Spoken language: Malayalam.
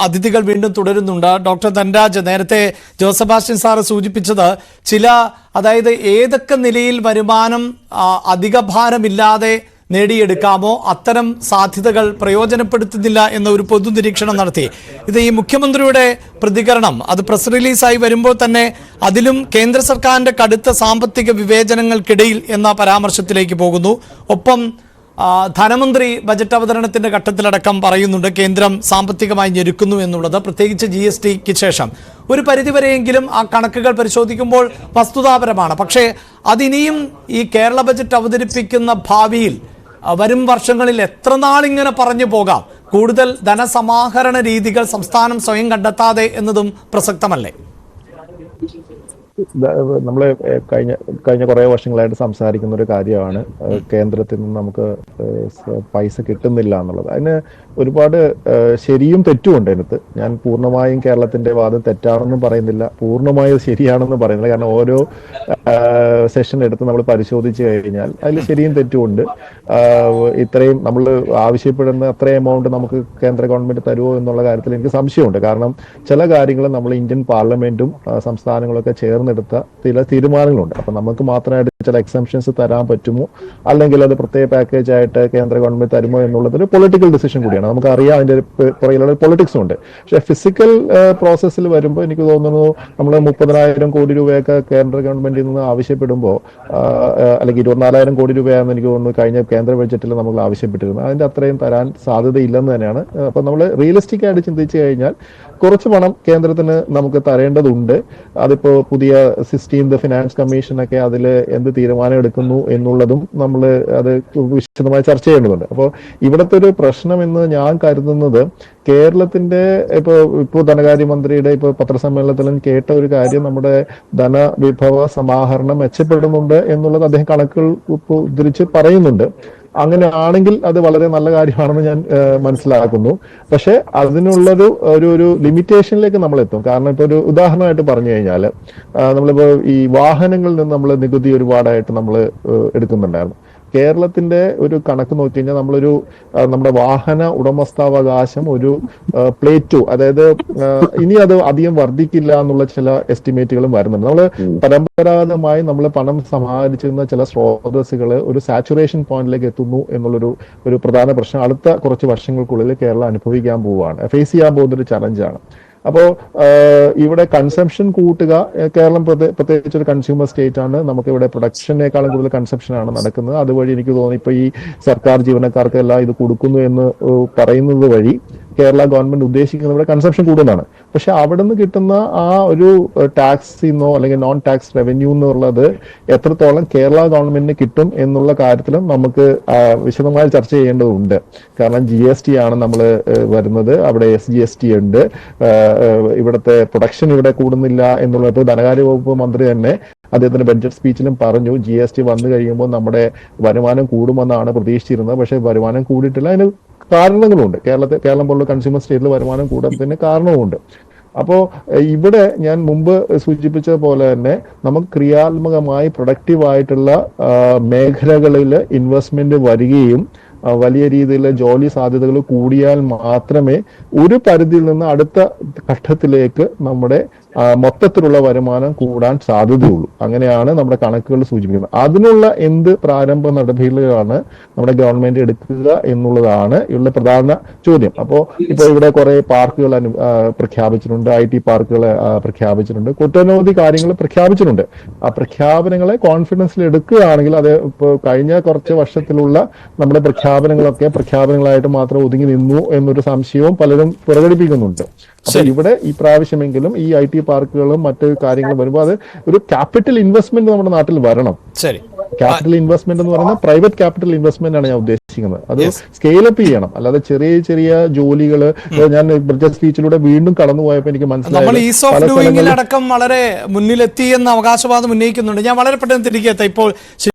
അതിഥികൾ വീണ്ടും തുടരുന്നുണ്ട്. ഡോക്ടർ ധൻരാജ്, നേരത്തെ ജോസ് സെബാസ്റ്റ്യൻ സാറ് സൂചിപ്പിച്ചത് അതായത് ഏതൊക്കെ നിലയിൽ വരുമാനം അധിക ഭാരമില്ലാതെ നേടിയെടുക്കാമോ അത്തരം സാധ്യതകൾ പ്രയോജനപ്പെടുത്തുന്നില്ല എന്ന ഒരു പൊതു നിരീക്ഷണം നടത്തി. ഇത് ഈ മുഖ്യമന്ത്രിയുടെ പ്രതികരണം അത് പ്രസ് റിലീസായി വരുമ്പോൾ തന്നെ അതിലും കേന്ദ്ര സർക്കാരിന്റെ കടുത്ത സാമ്പത്തിക വിവേചനങ്ങൾക്കിടയിൽ എന്ന പരാമർശത്തിലേക്ക് പോകുന്നു. ഒപ്പം ധനമന്ത്രി ബജറ്റ് അവതരണത്തിന്റെ ഘട്ടത്തിലടക്കം പറയുന്നുണ്ട് കേന്ദ്രം സാമ്പത്തികമായി ഞെരുക്കുന്നു എന്നുള്ളത്, പ്രത്യേകിച്ച് GSTക്ക് ശേഷം. ഒരു പരിധിവരെയെങ്കിലും ആ കണക്കുകൾ പരിശോധിക്കുമ്പോൾ വസ്തുതാപരമാണ്. പക്ഷേ അതിനിയും ഈ കേരള ബജറ്റ് അവതരിപ്പിക്കുന്ന ഭാവിയിൽ വരും വർഷങ്ങളിൽ എത്ര നാളിങ്ങനെ പറഞ്ഞു പോകാം? കൂടുതൽ ധനസമാഹരണ രീതികൾ സംസ്ഥാനം സ്വയം കണ്ടെത്താതെ എന്നതും പ്രസക്തമല്ലേ? നമ്മൾ കഴിഞ്ഞ കുറേ വർഷങ്ങളായിട്ട് സംസാരിക്കുന്ന ഒരു കാര്യമാണ് കേന്ദ്രത്തിൽ നിന്ന് നമുക്ക് പൈസ കിട്ടുന്നില്ല എന്നുള്ളത്. അതിന് ഒരുപാട് ശരിയും തെറ്റുമുണ്ട്. അതിനകത്ത് ഞാൻ പൂർണ്ണമായും കേരളത്തിന്റെ വാദം തെറ്റാണെന്നും പറയുന്നില്ല, പൂർണ്ണമായും ശരിയാണെന്നും പറയുന്നില്ല. കാരണം ഓരോ സെഷൻ എടുത്ത് നമ്മൾ പരിശോധിച്ച് കഴിഞ്ഞാൽ അതിൽ ശരിയും തെറ്റുമുണ്ട്. ഇത്രയും നമ്മൾ ആവശ്യപ്പെടുന്ന അത്രയും എമൗണ്ട് നമുക്ക് കേന്ദ്ര ഗവൺമെന്റ് തരുമോ എന്നുള്ള കാര്യത്തിൽ എനിക്ക് സംശയമുണ്ട്. കാരണം ചില കാര്യങ്ങൾ നമ്മൾ ഇന്ത്യൻ പാർലമെന്റും സംസ്ഥാനങ്ങളൊക്കെ ചേർന്നെടുത്ത ചില തീരുമാനങ്ങളുണ്ട്. അപ്പൊ നമുക്ക് മാത്രമായിട്ട് ചില എക്സംഷൻസ് തരാൻ പറ്റുമോ, അല്ലെങ്കിൽ അത് പ്രത്യേക പാക്കേജ് ആയിട്ട് കേന്ദ്ര ഗവൺമെന്റ് തരുമോ എന്നുള്ളത് ഒരു പൊളിറ്റിക്കൽ ഡിസിഷൻ കൂടിയാണ്. നമുക്കറിയാം അതിന്റെ പുറകിലുള്ള പൊളിറ്റിക്സ് ഉണ്ട്. പക്ഷെ ഫിസിക്കൽ പ്രോസസ്സിൽ വരുമ്പോൾ എനിക്ക് തോന്നുന്നു നമ്മൾ 30,000 കോടി രൂപയൊക്കെ കേന്ദ്ര ഗവൺമെന്റിൽ നിന്ന് ആവശ്യപ്പെടുമ്പോൾ, അല്ലെങ്കിൽ 24,000 കോടി രൂപയാണെന്ന് എനിക്ക് തോന്നുന്നു കഴിഞ്ഞ കേന്ദ്ര ബഡ്ജറ്റിൽ നമ്മൾ ആവശ്യപ്പെട്ടിരുന്നത്. അതിന്റെ അത്രയും തരാൻ സാധ്യതയില്ലെന്ന് തന്നെയാണ്. അപ്പൊ നമ്മൾ റിയലിസ്റ്റിക് ആയിട്ട് ചിന്തിച്ചു കഴിഞ്ഞാൽ കുറച്ച് പണം കേന്ദ്രത്തിന് നമുക്ക് തരേണ്ടതുണ്ട്. അതിപ്പോ പുതിയ 16th ഫിനാൻസ് കമ്മീഷനൊക്കെ അതിൽ എന്ത് തീരുമാനം എടുക്കുന്നു എന്നുള്ളതും നമ്മൾ അത് വിശദമായി ചർച്ച ചെയ്യേണ്ടതുണ്ട്. അപ്പോൾ ഇവിടുത്തെ ഒരു പ്രശ്നം എന്ന് ഞാൻ കരുതുന്നത്, കേരളത്തിന്റെ ഇപ്പോ ധനകാര്യമന്ത്രിയുടെ ഇപ്പൊ പത്രസമ്മേളനത്തിലും കേട്ട ഒരു കാര്യം, നമ്മുടെ ധനവിഭവ സമാഹരണം മെച്ചപ്പെടുന്നുണ്ട് എന്നുള്ളത് അദ്ദേഹം കണക്കുകൾ ഉദ്ധരിച്ച് പറയുന്നുണ്ട്. അങ്ങനെ ആണെങ്കിൽ അത് വളരെ നല്ല കാര്യമാണെന്ന് ഞാൻ മനസ്സിലാക്കുന്നു. പക്ഷെ അതിനുള്ളൊരു ഒരു ലിമിറ്റേഷനിലേക്ക് നമ്മൾ എത്തും. കാരണം ഇപ്പൊ ഒരു ഉദാഹരണമായിട്ട് പറഞ്ഞു കഴിഞ്ഞാൽ, നമ്മളിപ്പോ ഈ വാഹനങ്ങളിൽ നിന്ന് നമ്മൾ നികുതി ഒരുപാടായിട്ട് നമ്മൾ എടുക്കുന്നുണ്ടായിരുന്നു. കേരളത്തിന്റെ ഒരു കണക്ക് നോക്കി കഴിഞ്ഞാൽ നമ്മുടെ വാഹന ഉടമസ്ഥാവകാശം ഒരു പ്ലേറ്റോ, അതായത് ഇനി അത് അധികം വർദ്ധിക്കില്ല എന്നുള്ള ചില എസ്റ്റിമേറ്റുകളും വരുന്നുണ്ട്. നമ്മൾ പരമ്പരാഗതമായി നമ്മൾ പണം സമാഹരിച്ചിരുന്ന ചില സ്രോതസ്സുകൾ ഒരു സാച്ചുറേഷൻ പോയിന്റിലേക്ക് എത്തുന്നു എന്നുള്ളൊരു പ്രധാന പ്രശ്നം അടുത്ത കുറച്ച് വർഷങ്ങൾക്കുള്ളിൽ കേരളം അനുഭവിക്കാൻ പോവുകയാണ്, ഫേസ് ചെയ്യാൻ പോകുന്ന ഒരു ചലഞ്ചാണ്. അപ്പോൾ ഇവിടെ കൺസംഷൻ കൂട്ടുക, കേരളം പ്രത്യേകിച്ച് ഒരു കൺസ്യൂമർ സ്റ്റേറ്റ് ആണ്. നമുക്ക് ഇവിടെ പ്രൊഡക്ഷനേക്കാളും കൂടുതൽ കൺസംഷൻ ആണ് നടക്കുന്നത്. അതുവഴി എനിക്ക് തോന്നുന്നു ഇപ്പൊ ഈ സർക്കാർ ജീവനക്കാർക്കെല്ലാം ഇത് കൊടുക്കുന്നു എന്ന് പറയുന്നത് വഴി കേരള ഗവൺമെന്റ് ഉദ്ദേശിക്കുന്നത് ഇവിടെ കൺസംഷൻ കൂടുന്നതാണ്. പക്ഷെ അവിടെ നിന്ന് കിട്ടുന്ന ആ ഒരു ടാക്സിന്നോ അല്ലെങ്കിൽ നോൺ ടാക്സ് റവന്യൂ എന്നുള്ളത് എത്രത്തോളം കേരള ഗവൺമെന്റിന് കിട്ടും എന്നുള്ള കാര്യത്തിലും നമുക്ക് വിശദമായി ചർച്ച ചെയ്യേണ്ടതുണ്ട്. കാരണം GST ആണ് നമ്മൾ വരുന്നത്, അവിടെ SGST ഉണ്ട്, ഇവിടുത്തെ പ്രൊഡക്ഷൻ ഇവിടെ കൂടുന്നില്ല എന്നുള്ളത്. ഇപ്പോൾ ധനകാര്യ വകുപ്പ് മന്ത്രി തന്നെ അദ്ദേഹത്തിന്റെ ബഡ്ജറ്റ് സ്പീച്ചിലും പറഞ്ഞു, GST വന്നു കഴിയുമ്പോൾ നമ്മുടെ വരുമാനം കൂടുമെന്നാണ് പ്രതീക്ഷിച്ചിരുന്നത്. പക്ഷെ വരുമാനം കൂടിയിട്ടില്ല. അതിന് കാരണങ്ങളുണ്ട്. കേരളം പോലുള്ള കൺസ്യൂമർ സ്റ്റേറ്റിൽ വരുമാനം കൂടാത്തതിന് കാരണവുമുണ്ട്. അപ്പോൾ ഇവിടെ ഞാൻ മുമ്പ് സൂചിപ്പിച്ച പോലെ തന്നെ നമുക്ക് ക്രിയാത്മകമായി പ്രൊഡക്റ്റീവായിട്ടുള്ള മേഖലകളിൽ ഇൻവെസ്റ്റ്മെന്റ് വരികയും വലിയ രീതിയിലുള്ള ജോലി സാധ്യതകൾ കൂടിയാൽ മാത്രമേ ഒരു പരിധിയിൽ നിന്ന് അടുത്ത ഘട്ടത്തിലേക്ക് നമ്മുടെ മൊത്തത്തിലുള്ള വരുമാനം കൂടാൻ സാധ്യതയുള്ളൂ. അങ്ങനെയാണ് നമ്മുടെ കണക്കുകൾ സൂചിപ്പിക്കുന്നത്. അതിനുള്ള എന്ത് പ്രാരംഭ നടപടികളാണ് നമ്മുടെ ഗവൺമെന്റ് എടുക്കുക എന്നുള്ളതാണ് ഉള്ള പ്രധാന ചോദ്യം. അപ്പോൾ ഇപ്പോൾ ഇവിടെ കുറെ പാർക്കുകൾ പ്രഖ്യാപിച്ചിട്ടുണ്ട്, IT പാർക്കുകൾ പ്രഖ്യാപിച്ചിട്ടുണ്ട്, ഒട്ടനവധി കാര്യങ്ങൾ പ്രഖ്യാപിച്ചിട്ടുണ്ട്. ആ പ്രഖ്യാപനങ്ങളെ കോൺഫിഡൻസിൽ എടുക്കുകയാണെങ്കിൽ അത് ഇപ്പോൾ കഴിഞ്ഞ കുറച്ച് വർഷത്തിലുള്ള നമ്മുടെ പ്രഖ്യാപനങ്ങളൊക്കെ പ്രഖ്യാപനങ്ങളായിട്ട് മാത്രം ഒതുങ്ങി നിന്നു എന്നൊരു സംശയവും പലരും പ്രകടിപ്പിക്കുന്നുണ്ട്. അപ്പൊ ഇവിടെ ഈ പ്രാവശ്യമെങ്കിലും ഈ IT പാർക്കുകളും മറ്റു കാര്യങ്ങളും വരുമ്പോൾ അത് ഒരു ക്യാപിറ്റൽ ഇൻവെസ്റ്റ്മെന്റ് നമ്മുടെ നാട്ടിൽ വരണം. ക്യാപിറ്റൽ ഇൻവെസ്റ്റ്മെന്റ് എന്ന് പറയുന്നത് പ്രൈവറ്റ് ക്യാപിറ്റൽ ഇൻവെസ്റ്റ്മെന്റ് ആണ് ഞാൻ ഉദ്ദേശിക്കുന്നത്. അത് സ്കെയിലപ്പ് ചെയ്യണം. അല്ലാതെ ചെറിയ ചെറിയ ജോലികൾ ഞാൻ ബഡ്ജറ്റ് സ്പീച്ചിലൂടെ വീണ്ടും കടന്നുപോയപ്പോൾ എനിക്ക് മനസ്സിലായി അടക്കം വളരെ മുന്നിലെത്തി എന്ന അവകാശവാദം ഉന്നയിക്കുന്നുണ്ട്. ഞാൻ വളരെ പെട്ടെന്ന് തിരികെ എത്താം. ഇപ്പോൾ